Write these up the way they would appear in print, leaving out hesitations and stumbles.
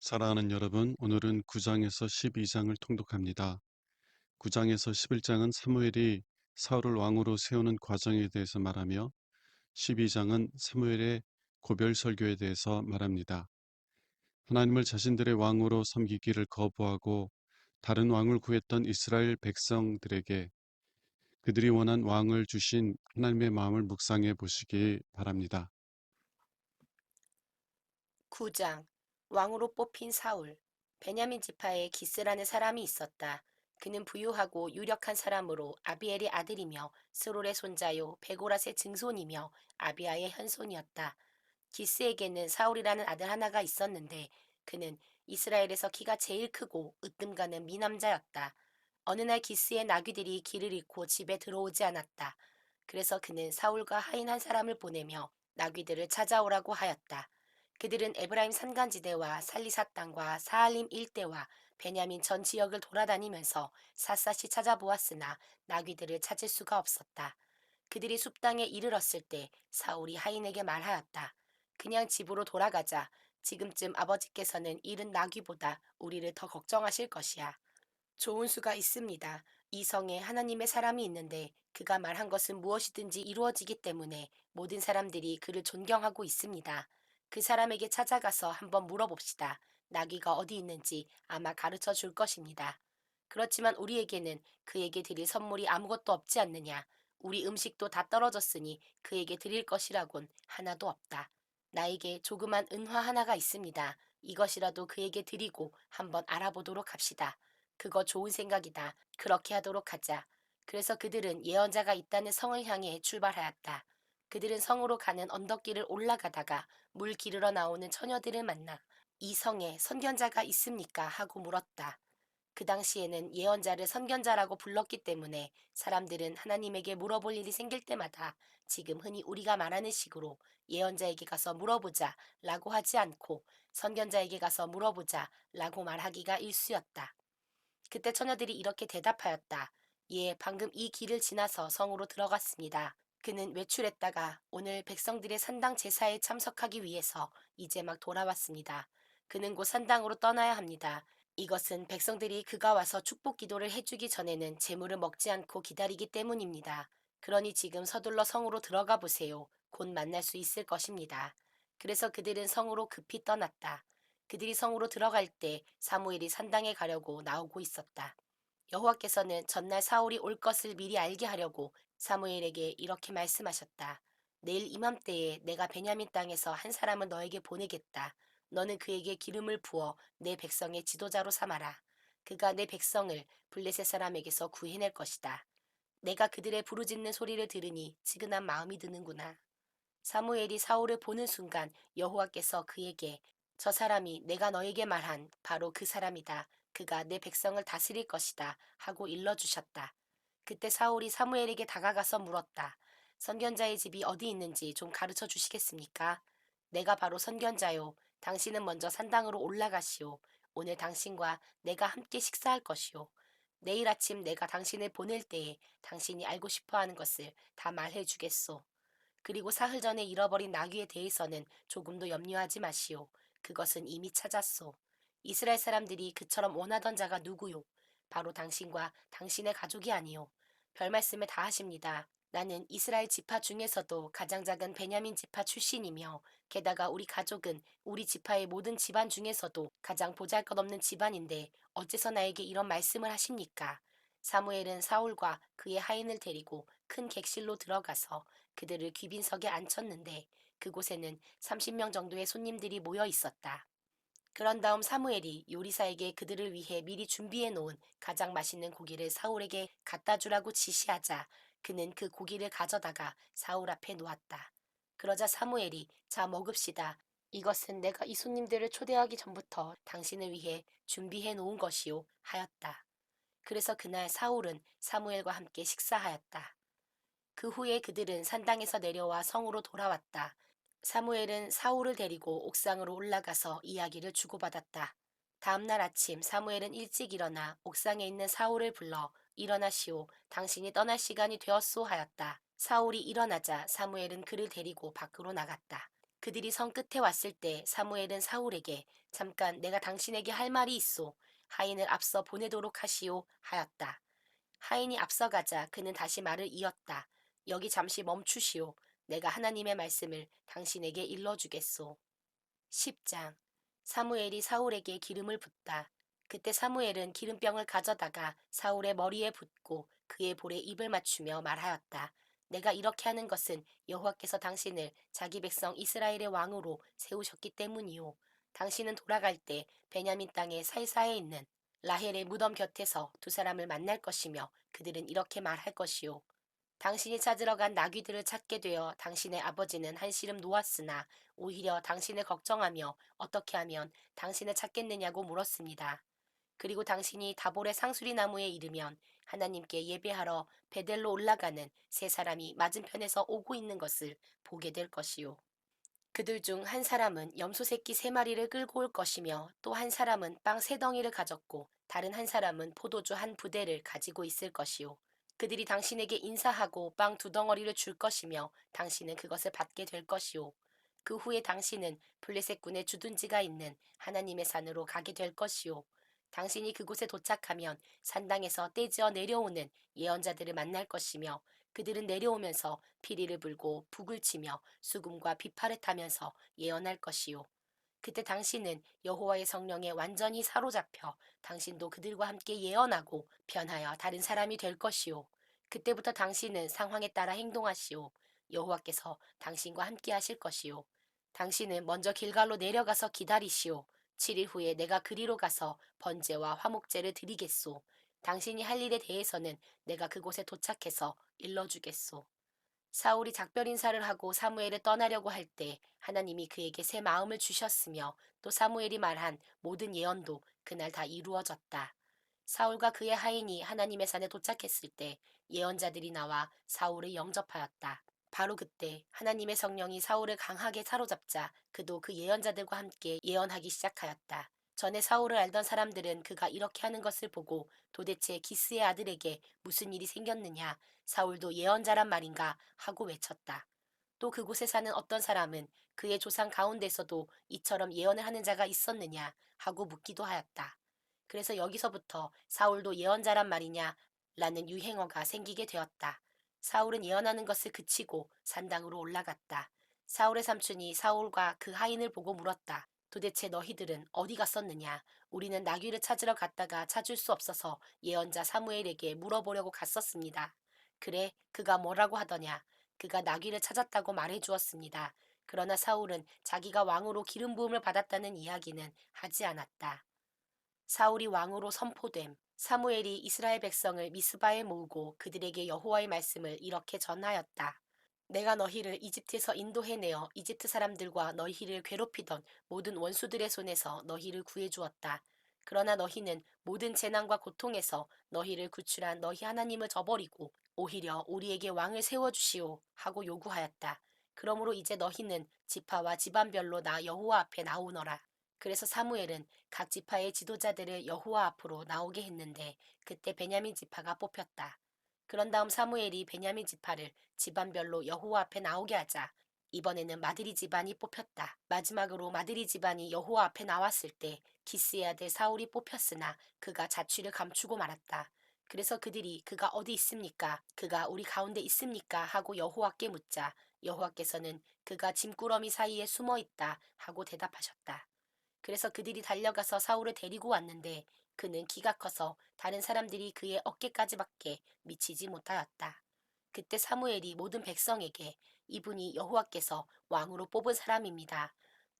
사랑하는 여러분, 오늘은 9장에서 12장을 통독합니다. 9장에서 11장은 사무엘이 사울을 왕으로 세우는 과정에 대해서 말하며 12장은 사무엘의 고별 설교에 대해서 말합니다. 하나님을 자신들의 왕으로 섬기기를 거부하고 다른 왕을 구했던 이스라엘 백성들에게 그들이 원한 왕을 주신 하나님의 마음을 묵상해 보시기 바랍니다. 9장 왕으로 뽑힌 사울. 베냐민 지파에 기스라는 사람이 있었다. 그는 부유하고 유력한 사람으로 아비엘의 아들이며 스롤의 손자요 베고라의 증손이며 아비아의 현손이었다. 기스에게는 사울이라는 아들 하나가 있었는데 그는 이스라엘에서 키가 제일 크고 으뜸가는 미남자였다. 어느 날 기스의 나귀들이 길을 잃고 집에 들어오지 않았다. 그래서 그는 사울과 하인 한 사람을 보내며 나귀들을 찾아오라고 하였다. 그들은 에브라임 산간지대와 살리사 땅과 사할림 일대와 베냐민 전 지역을 돌아다니면서 샅샅이 찾아보았으나 나귀들을 찾을 수가 없었다. 그들이 숲땅에 이르렀을 때 사울이 하인에게 말하였다. 그냥 집으로 돌아가자. 지금쯤 아버지께서는 잃은 나귀보다 우리를 더 걱정하실 것이야. 좋은 수가 있습니다. 이 성에 하나님의 사람이 있는데 그가 말한 것은 무엇이든지 이루어지기 때문에 모든 사람들이 그를 존경하고 있습니다. 그 사람에게 찾아가서 한번 물어봅시다. 나귀가 어디 있는지 아마 가르쳐 줄 것입니다. 그렇지만 우리에게는 그에게 드릴 선물이 아무것도 없지 않느냐. 우리 음식도 다 떨어졌으니 그에게 드릴 것이라곤 하나도 없다. 나에게 조그만 은화 하나가 있습니다. 이것이라도 그에게 드리고 한번 알아보도록 합시다. 그거 좋은 생각이다. 그렇게 하도록 하자. 그래서 그들은 예언자가 있다는 성을 향해 출발하였다. 그들은 성으로 가는 언덕길을 올라가다가 물 기르러 나오는 처녀들을 만나 이 성에 선견자가 있습니까? 하고 물었다. 그 당시에는 예언자를 선견자라고 불렀기 때문에 사람들은 하나님에게 물어볼 일이 생길 때마다 지금 흔히 우리가 말하는 식으로 예언자에게 가서 물어보자 라고 하지 않고 선견자에게 가서 물어보자 라고 말하기가 일쑤였다. 그때 처녀들이 이렇게 대답하였다. 예, 방금 이 길을 지나서 성으로 들어갔습니다. 그는 외출했다가 오늘 백성들의 산당 제사에 참석하기 위해서 이제 막 돌아왔습니다. 그는 곧 산당으로 떠나야 합니다. 이것은 백성들이 그가 와서 축복 기도를 해주기 전에는 제물을 먹지 않고 기다리기 때문입니다. 그러니 지금 서둘러 성으로 들어가 보세요. 곧 만날 수 있을 것입니다. 그래서 그들은 성으로 급히 떠났다. 그들이 성으로 들어갈 때 사무엘이 산당에 가려고 나오고 있었다. 여호와께서는 전날 사울이 올 것을 미리 알게 하려고 사무엘에게 이렇게 말씀하셨다. 내일 이맘때에 내가 베냐민 땅에서 한 사람을 너에게 보내겠다. 너는 그에게 기름을 부어 내 백성의 지도자로 삼아라. 그가 내 백성을 블레셋 사람에게서 구해낼 것이다. 내가 그들의 부르짖는 소리를 들으니 지근한 마음이 드는구나. 사무엘이 사울을 보는 순간 여호와께서 그에게 저 사람이 내가 너에게 말한 바로 그 사람이다. 그가 내 백성을 다스릴 것이다. 하고 일러주셨다. 그때 사울이 사무엘에게 다가가서 물었다. 선견자의 집이 어디 있는지 좀 가르쳐 주시겠습니까? 내가 바로 선견자요. 당신은 먼저 산당으로 올라가시오. 오늘 당신과 내가 함께 식사할 것이오. 내일 아침 내가 당신을 보낼 때에 당신이 알고 싶어 하는 것을 다 말해 주겠소. 그리고 사흘 전에 잃어버린 나귀에 대해서는 조금도 염려하지 마시오. 그것은 이미 찾았소. 이스라엘 사람들이 그처럼 원하던 자가 누구요? 바로 당신과 당신의 가족이 아니요. 별 말씀을 다 하십니다. 나는 이스라엘 지파 중에서도 가장 작은 베냐민 지파 출신이며 게다가 우리 가족은 우리 지파의 모든 집안 중에서도 가장 보잘것없는 집안인데 어째서 나에게 이런 말씀을 하십니까? 사무엘은 사울과 그의 하인을 데리고 큰 객실로 들어가서 그들을 귀빈석에 앉혔는데 그곳에는 30명 정도의 손님들이 모여 있었다. 그런 다음 사무엘이 요리사에게 그들을 위해 미리 준비해 놓은 가장 맛있는 고기를 사울에게 갖다 주라고 지시하자 그는 그 고기를 가져다가 사울 앞에 놓았다. 그러자 사무엘이 자 먹읍시다. 이것은 내가 이 손님들을 초대하기 전부터 당신을 위해 준비해 놓은 것이요 하였다. 그래서 그날 사울은 사무엘과 함께 식사하였다. 그 후에 그들은 산당에서 내려와 성으로 돌아왔다. 사무엘은 사울을 데리고 옥상으로 올라가서 이야기를 주고받았다. 다음날 아침 사무엘은 일찍 일어나 옥상에 있는 사울을 불러 일어나시오. 당신이 떠날 시간이 되었소 하였다. 사울이 일어나자 사무엘은 그를 데리고 밖으로 나갔다. 그들이 성 끝에 왔을 때 사무엘은 사울에게 잠깐 내가 당신에게 할 말이 있소. 하인을 앞서 보내도록 하시오 하였다. 하인이 앞서가자 그는 다시 말을 이었다. 여기 잠시 멈추시오. 내가 하나님의 말씀을 당신에게 일러주겠소. 10장. 사무엘이 사울에게 기름을 붓다. 그때 사무엘은 기름병을 가져다가 사울의 머리에 붓고 그의 볼에 입을 맞추며 말하였다. 내가 이렇게 하는 것은 여호와께서 당신을 자기 백성 이스라엘의 왕으로 세우셨기 때문이요. 당신은 돌아갈 때 베냐민 땅의 살사에 있는 라헬의 무덤 곁에서 두 사람을 만날 것이며 그들은 이렇게 말할 것이요. 당신이 찾으러 간 나귀들을 찾게 되어 당신의 아버지는 한시름 놓았으나 오히려 당신을 걱정하며 어떻게 하면 당신을 찾겠느냐고 물었습니다. 그리고 당신이 다볼의 상수리 나무에 이르면 하나님께 예배하러 베델로 올라가는 세 사람이 맞은편에서 오고 있는 것을 보게 될 것이요. 그들 중 한 사람은 염소 새끼 세 마리를 끌고 올 것이며 또 한 사람은 빵 세 덩이를 가졌고 다른 한 사람은 포도주 한 부대를 가지고 있을 것이요. 그들이 당신에게 인사하고 빵 두 덩어리를 줄 것이며 당신은 그것을 받게 될 것이요. 그 후에 당신은 블레셋군의 주둔지가 있는 하나님의 산으로 가게 될 것이요. 당신이 그곳에 도착하면 산당에서 떼지어 내려오는 예언자들을 만날 것이며 그들은 내려오면서 피리를 불고 북을 치며 수금과 비파를 타면서 예언할 것이요. 그때 당신은 여호와의 성령에 완전히 사로잡혀 당신도 그들과 함께 예언하고 변하여 다른 사람이 될 것이요. 그때부터 당신은 상황에 따라 행동하시오. 여호와께서 당신과 함께 하실 것이요. 당신은 먼저 길갈로 내려가서 기다리시오. 7일 후에 내가 그리로 가서 번제와 화목제를 드리겠소. 당신이 할 일에 대해서는 내가 그곳에 도착해서 일러주겠소. 사울이 작별 인사를 하고 사무엘을 떠나려고 할 때 하나님이 그에게 새 마음을 주셨으며 또 사무엘이 말한 모든 예언도 그날 다 이루어졌다. 사울과 그의 하인이 하나님의 산에 도착했을 때 예언자들이 나와 사울을 영접하였다. 바로 그때 하나님의 성령이 사울을 강하게 사로잡자 그도 그 예언자들과 함께 예언하기 시작하였다. 전에 사울을 알던 사람들은 그가 이렇게 하는 것을 보고 도대체 기스의 아들에게 무슨 일이 생겼느냐, 사울도 예언자란 말인가 하고 외쳤다. 또 그곳에 사는 어떤 사람은 그의 조상 가운데서도 이처럼 예언을 하는 자가 있었느냐 하고 묻기도 하였다. 그래서 여기서부터 사울도 예언자란 말이냐 라는 유행어가 생기게 되었다. 사울은 예언하는 것을 그치고 산당으로 올라갔다. 사울의 삼촌이 사울과 그 하인을 보고 물었다. 도대체 너희들은 어디 갔었느냐? 우리는 나귀를 찾으러 갔다가 찾을 수 없어서 예언자 사무엘에게 물어보려고 갔었습니다. 그래, 그가 뭐라고 하더냐? 그가 나귀를 찾았다고 말해 주었습니다. 그러나 사울은 자기가 왕으로 기름 부음을 받았다는 이야기는 하지 않았다. 사울이 왕으로 선포됨. 사무엘이 이스라엘 백성을 미스바에 모으고 그들에게 여호와의 말씀을 이렇게 전하였다. 내가 너희를 이집트에서 인도해내어 이집트 사람들과 너희를 괴롭히던 모든 원수들의 손에서 너희를 구해주었다. 그러나 너희는 모든 재난과 고통에서 너희를 구출한 너희 하나님을 저버리고 오히려 우리에게 왕을 세워주시오 하고 요구하였다. 그러므로 이제 너희는 지파와 집안별로 나 여호와 앞에 나오너라. 그래서 사무엘은 각 지파의 지도자들을 여호와 앞으로 나오게 했는데 그때 베냐민 지파가 뽑혔다. 그런 다음 사무엘이 베냐민 지파를 집안별로 여호와 앞에 나오게 하자 이번에는 마드리 집안이 뽑혔다. 마지막으로 마드리 집안이 여호와 앞에 나왔을 때 기스의 아들 사울이 뽑혔으나 그가 자취를 감추고 말았다. 그래서 그들이 그가 어디 있습니까? 그가 우리 가운데 있습니까? 하고 여호와께 묻자 여호와께서는 그가 짐꾸러미 사이에 숨어 있다 하고 대답하셨다. 그래서 그들이 달려가서 사울을 데리고 왔는데 그는 키가 커서 다른 사람들이 그의 어깨까지밖에 미치지 못하였다. 그때 사무엘이 모든 백성에게 이분이 여호와께서 왕으로 뽑은 사람입니다.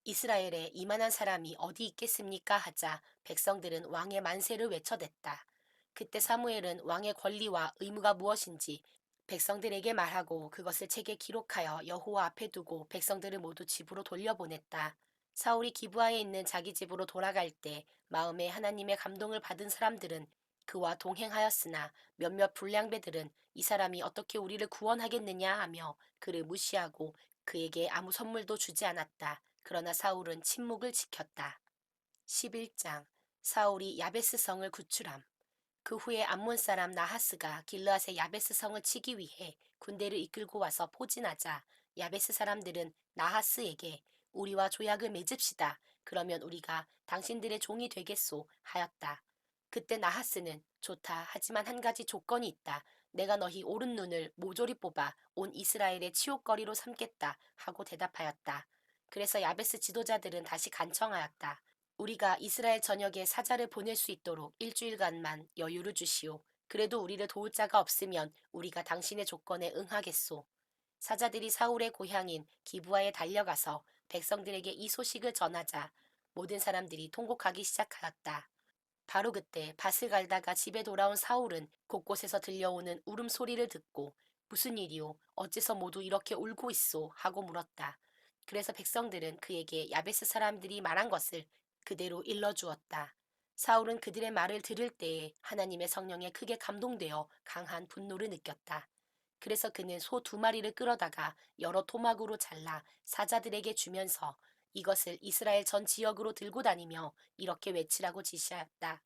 이스라엘에 이만한 사람이 어디 있겠습니까? 하자 백성들은 왕의 만세를 외쳐댔다. 그때 사무엘은 왕의 권리와 의무가 무엇인지 백성들에게 말하고 그것을 책에 기록하여 여호와 앞에 두고 백성들을 모두 집으로 돌려보냈다. 사울이 기브아에 있는 자기 집으로 돌아갈 때 마음에 하나님의 감동을 받은 사람들은 그와 동행하였으나 몇몇 불량배들은 이 사람이 어떻게 우리를 구원하겠느냐 하며 그를 무시하고 그에게 아무 선물도 주지 않았다. 그러나 사울은 침묵을 지켰다. 11장. 사울이 야베스 성을 구출함. 그 후에 암몬 사람 나하스가 길르앗의 야베스 성을 치기 위해 군대를 이끌고 와서 포진하자 야베스 사람들은 나하스에게 우리와 조약을 맺읍시다. 그러면 우리가 당신들의 종이 되겠소 하였다. 그때 나하스는 좋다. 하지만 한 가지 조건이 있다. 내가 너희 오른 눈을 모조리 뽑아 온 이스라엘의 치욕거리로 삼겠다 하고 대답하였다. 그래서 야베스 지도자들은 다시 간청하였다. 우리가 이스라엘 전역에 사자를 보낼 수 있도록 일주일간만 여유를 주시오. 그래도 우리를 도울 자가 없으면 우리가 당신의 조건에 응하겠소. 사자들이 사울의 고향인 기브아에 달려가서 백성들에게 이 소식을 전하자 모든 사람들이 통곡하기 시작하였다. 바로 그때 밭을 갈다가 집에 돌아온 사울은 곳곳에서 들려오는 울음소리를 듣고 무슨 일이오? 어째서 모두 이렇게 울고 있소? 하고 물었다. 그래서 백성들은 그에게 야베스 사람들이 말한 것을 그대로 일러주었다. 사울은 그들의 말을 들을 때에 하나님의 성령에 크게 감동되어 강한 분노를 느꼈다. 그래서 그는 소 2마리를 끌어다가 여러 토막으로 잘라 사자들에게 주면서 이것을 이스라엘 전 지역으로 들고 다니며 이렇게 외치라고 지시하였다.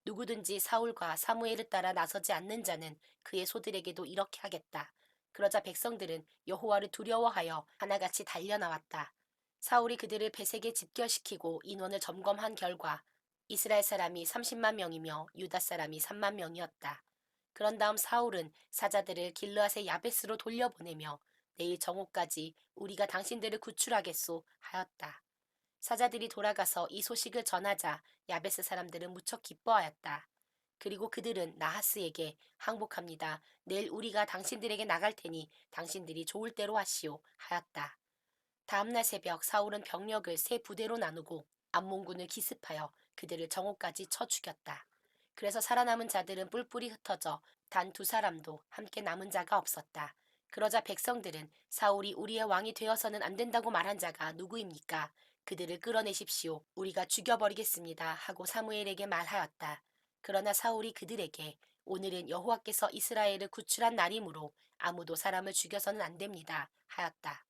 누구든지 사울과 사무엘을 따라 나서지 않는 자는 그의 소들에게도 이렇게 하겠다. 그러자 백성들은 여호와를 두려워하여 하나같이 달려나왔다. 사울이 그들을 베색에 집결시키고 인원을 점검한 결과 이스라엘 사람이 30만 명이며 유다 사람이 3만 명이었다. 그런 다음 사울은 사자들을 길르앗의 야베스로 돌려보내며 내일 정오까지 우리가 당신들을 구출하겠소 하였다. 사자들이 돌아가서 이 소식을 전하자 야베스 사람들은 무척 기뻐하였다. 그리고 그들은 나하스에게 항복합니다. 내일 우리가 당신들에게 나갈 테니 당신들이 좋을 대로 하시오 하였다. 다음날 새벽 사울은 병력을 3부대로 나누고 암몬군을 기습하여 그들을 정오까지 쳐 죽였다. 그래서 살아남은 자들은 뿔뿔이 흩어져 단 2사람도 함께 남은 자가 없었다. 그러자 백성들은 사울이 우리의 왕이 되어서는 안 된다고 말한 자가 누구입니까? 그들을 끌어내십시오. 우리가 죽여버리겠습니다. 하고 사무엘에게 말하였다. 그러나 사울이 그들에게 오늘은 여호와께서 이스라엘을 구출한 날이므로 아무도 사람을 죽여서는 안 됩니다. 하였다.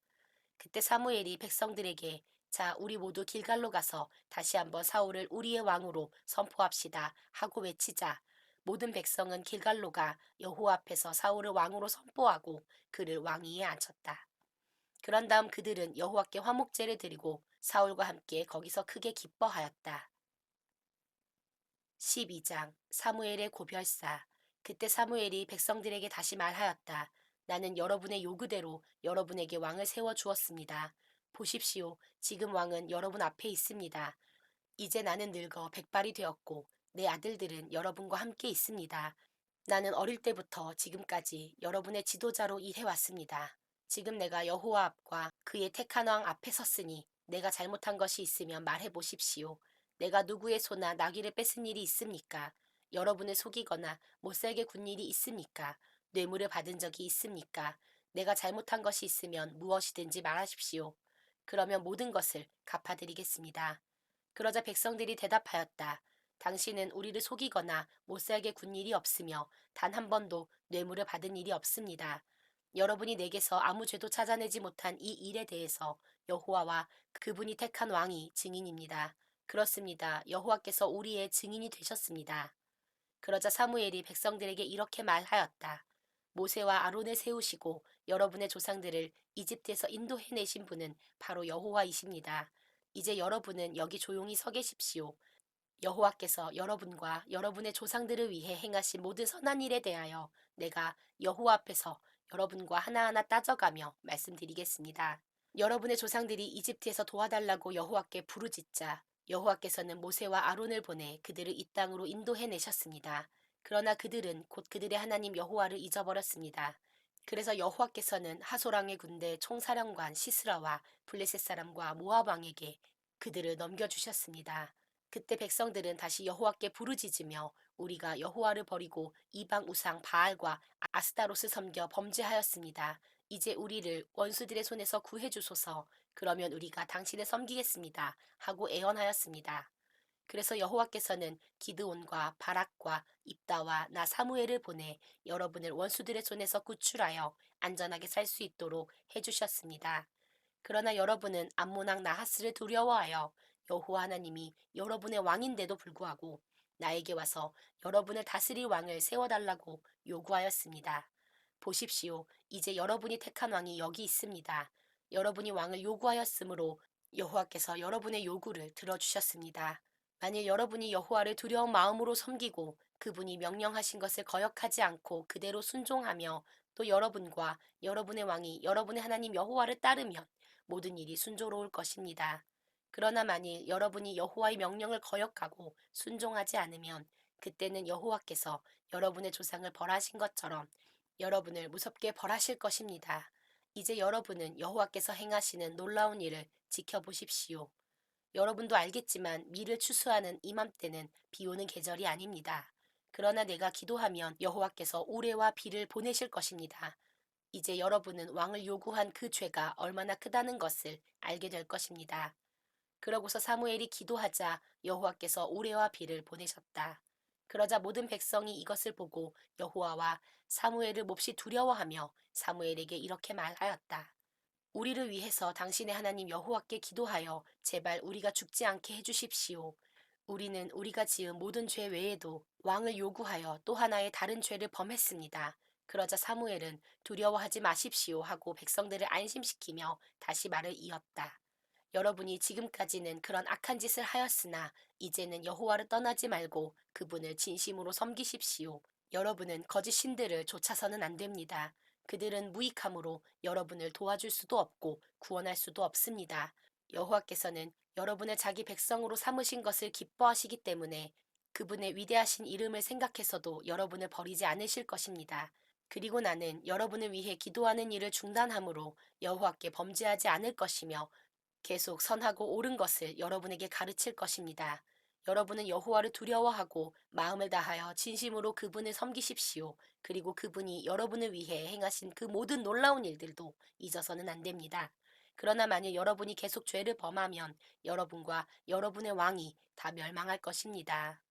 그때 사무엘이 백성들에게 자, 우리 모두 길갈로 가서 다시 한번 사울을 우리의 왕으로 선포합시다 하고 외치자 모든 백성은 길갈로가 여호와 앞에서 사울을 왕으로 선포하고 그를 왕위에 앉혔다. 그런 다음 그들은 여호와께 화목제를 드리고 사울과 함께 거기서 크게 기뻐하였다. 12장 사무엘의 고별사. 그때 사무엘이 백성들에게 다시 말하였다. 나는 여러분의 요구대로 여러분에게 왕을 세워 주었습니다. 보십시오. 지금 왕은 여러분 앞에 있습니다. 이제 나는 늙어 백발이 되었고 내 아들들은 여러분과 함께 있습니다. 나는 어릴 때부터 지금까지 여러분의 지도자로 일해왔습니다. 지금 내가 여호와 앞과 그의 택한 왕 앞에 섰으니 내가 잘못한 것이 있으면 말해 보십시오. 내가 누구의 소나 나귀를 뺏은 일이 있습니까? 여러분을 속이거나 못살게 군 일이 있습니까? 뇌물을 받은 적이 있습니까? 내가 잘못한 것이 있으면 무엇이든지 말하십시오. 그러면 모든 것을 갚아드리겠습니다. 그러자 백성들이 대답하였다. 당신은 우리를 속이거나 못살게 군 일이 없으며 단 한 번도 뇌물을 받은 일이 없습니다. 여러분이 내게서 아무 죄도 찾아내지 못한 이 일에 대해서 여호와와 그분이 택한 왕이 증인입니다. 그렇습니다. 여호와께서 우리의 증인이 되셨습니다. 그러자 사무엘이 백성들에게 이렇게 말하였다. 모세와 아론을 세우시고 여러분의 조상들을 이집트에서 인도해내신 분은 바로 여호와이십니다. 이제 여러분은 여기 조용히 서 계십시오. 여호와께서 여러분과 여러분의 조상들을 위해 행하신 모든 선한 일에 대하여 내가 여호와 앞에서 여러분과 하나하나 따져가며 말씀드리겠습니다. 여러분의 조상들이 이집트에서 도와달라고 여호와께 부르짖자 여호와께서는 모세와 아론을 보내 그들을 이 땅으로 인도해 내셨습니다. 그러나 그들은 곧 그들의 하나님 여호와를 잊어버렸습니다. 그래서 여호와께서는 하소랑의 군대 총사령관 시스라와 블레셋 사람과 모압 왕에게 그들을 넘겨주셨습니다. 그때 백성들은 다시 여호와께 부르짖으며 우리가 여호와를 버리고 이방 우상 바알과 아스타롯을 섬겨 범죄하였습니다. 이제 우리를 원수들의 손에서 구해 주소서. 그러면 우리가 당신을 섬기겠습니다. 하고 애원하였습니다. 그래서 여호와께서는 기드온과 바락과 입다와 나 사무엘을 보내 여러분을 원수들의 손에서 구출하여 안전하게 살 수 있도록 해주셨습니다. 그러나 여러분은 암몬 왕 나하스를 두려워하여 여호와 하나님이 여러분의 왕인데도 불구하고 나에게 와서 여러분을 다스릴 왕을 세워달라고 요구하였습니다. 보십시오. 이제 여러분이 택한 왕이 여기 있습니다. 여러분이 왕을 요구하였으므로 여호와께서 여러분의 요구를 들어주셨습니다. 만일 여러분이 여호와를 두려운 마음으로 섬기고 그분이 명령하신 것을 거역하지 않고 그대로 순종하며 또 여러분과 여러분의 왕이 여러분의 하나님 여호와를 따르면 모든 일이 순조로울 것입니다. 그러나 만일 여러분이 여호와의 명령을 거역하고 순종하지 않으면 그때는 여호와께서 여러분의 조상을 벌하신 것처럼 여러분을 무섭게 벌하실 것입니다. 이제 여러분은 여호와께서 행하시는 놀라운 일을 지켜보십시오. 여러분도 알겠지만 미를 추수하는 이맘때는 비 오는 계절이 아닙니다. 그러나 내가 기도하면 여호와께서 우레와 비를 보내실 것입니다. 이제 여러분은 왕을 요구한 그 죄가 얼마나 크다는 것을 알게 될 것입니다. 그러고서 사무엘이 기도하자 여호와께서 우레와 비를 보내셨다. 그러자 모든 백성이 이것을 보고 여호와와 사무엘을 몹시 두려워하며 사무엘에게 이렇게 말하였다. 우리를 위해서 당신의 하나님 여호와께 기도하여 제발 우리가 죽지 않게 해주십시오. 우리는 우리가 지은 모든 죄 외에도 왕을 요구하여 또 하나의 다른 죄를 범했습니다. 그러자 사무엘은 두려워하지 마십시오 하고 백성들을 안심시키며 다시 말을 이었다. 여러분이 지금까지는 그런 악한 짓을 하였으나 이제는 여호와를 떠나지 말고 그분을 진심으로 섬기십시오. 여러분은 거짓 신들을 쫓아서는 안 됩니다. 그들은 무익함으로 여러분을 도와줄 수도 없고 구원할 수도 없습니다. 여호와께서는 여러분을 자기 백성으로 삼으신 것을 기뻐하시기 때문에 그분의 위대하신 이름을 생각해서도 여러분을 버리지 않으실 것입니다. 그리고 나는 여러분을 위해 기도하는 일을 중단함으로 여호와께 범죄하지 않을 것이며 계속 선하고 옳은 것을 여러분에게 가르칠 것입니다. 여러분은 여호와를 두려워하고 마음을 다하여 진심으로 그분을 섬기십시오. 그리고 그분이 여러분을 위해 행하신 그 모든 놀라운 일들도 잊어서는 안 됩니다. 그러나 만일 여러분이 계속 죄를 범하면 여러분과 여러분의 왕이 다 멸망할 것입니다.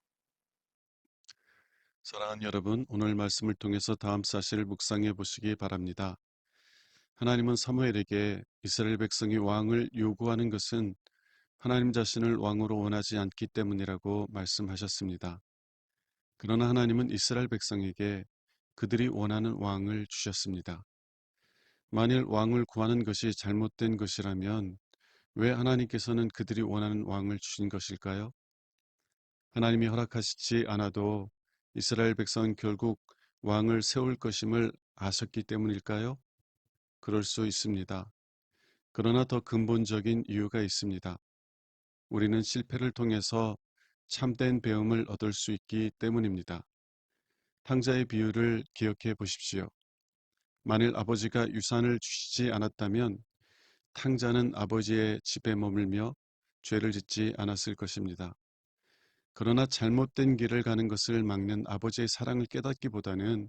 사랑하는 여러분, 오늘 말씀을 통해서 다음 사실을 묵상해 보시기 바랍니다. 하나님은 사무엘에게 이스라엘 백성이 왕을 요구하는 것은 하나님 자신을 왕으로 원하지 않기 때문이라고 말씀하셨습니다. 그러나 하나님은 이스라엘 백성에게 그들이 원하는 왕을 주셨습니다. 만일 왕을 구하는 것이 잘못된 것이라면 왜 하나님께서는 그들이 원하는 왕을 주신 것일까요? 하나님이 허락하시지 않아도 이스라엘 백성은 결국 왕을 세울 것임을 아셨기 때문일까요? 그럴 수 있습니다. 그러나 더 근본적인 이유가 있습니다. 우리는 실패를 통해서 참된 배움을 얻을 수 있기 때문입니다. 탕자의 비유를 기억해 보십시오. 만일 아버지가 유산을 주시지 않았다면 탕자는 아버지의 집에 머물며 죄를 짓지 않았을 것입니다. 그러나 잘못된 길을 가는 것을 막는 아버지의 사랑을 깨닫기보다는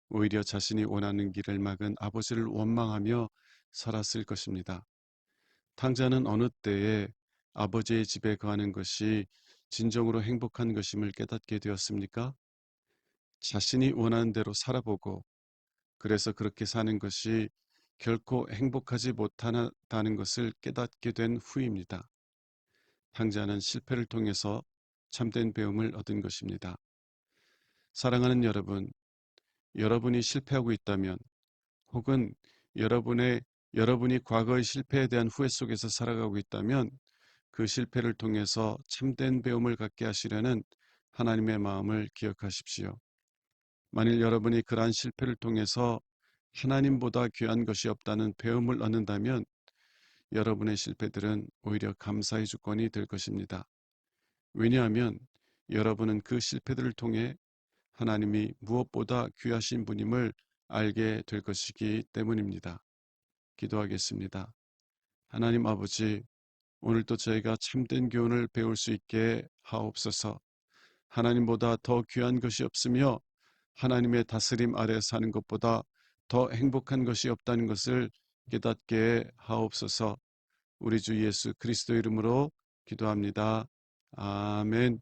오히려 자신이 원하는 길을 막은 아버지를 원망하며 살았을 것입니다. 탕자는 어느 때에 아버지의 집에 거하는 것이 진정으로 행복한 것임을 깨닫게 되었습니까? 자신이 원하는 대로 살아보고 그래서 그렇게 사는 것이 결코 행복하지 못하다는 것을 깨닫게 된 후입니다. 탕자는 실패를 통해서 참된 배움을 얻은 것입니다. 사랑하는 여러분, 여러분이 실패하고 있다면 혹은 여러분이 과거의 실패에 대한 후회 속에서 살아가고 있다면 그 실패를 통해서 참된 배움을 갖게 하시려는 하나님의 마음을 기억하십시오. 만일 여러분이 그러한 실패를 통해서 하나님보다 귀한 것이 없다는 배움을 얻는다면 여러분의 실패들은 오히려 감사의 주권이 될 것입니다. 왜냐하면 여러분은 그 실패들을 통해 하나님이 무엇보다 귀하신 분임을 알게 될 것이기 때문입니다. 기도하겠습니다. 하나님 아버지, 오늘도 저희가 참된 교훈을 배울 수 있게 하옵소서. 하나님보다 더 귀한 것이 없으며 하나님의 다스림 아래 사는 것보다 더 행복한 것이 없다는 것을 깨닫게 하옵소서. 우리 주 예수 그리스도 이름으로 기도합니다. 아멘.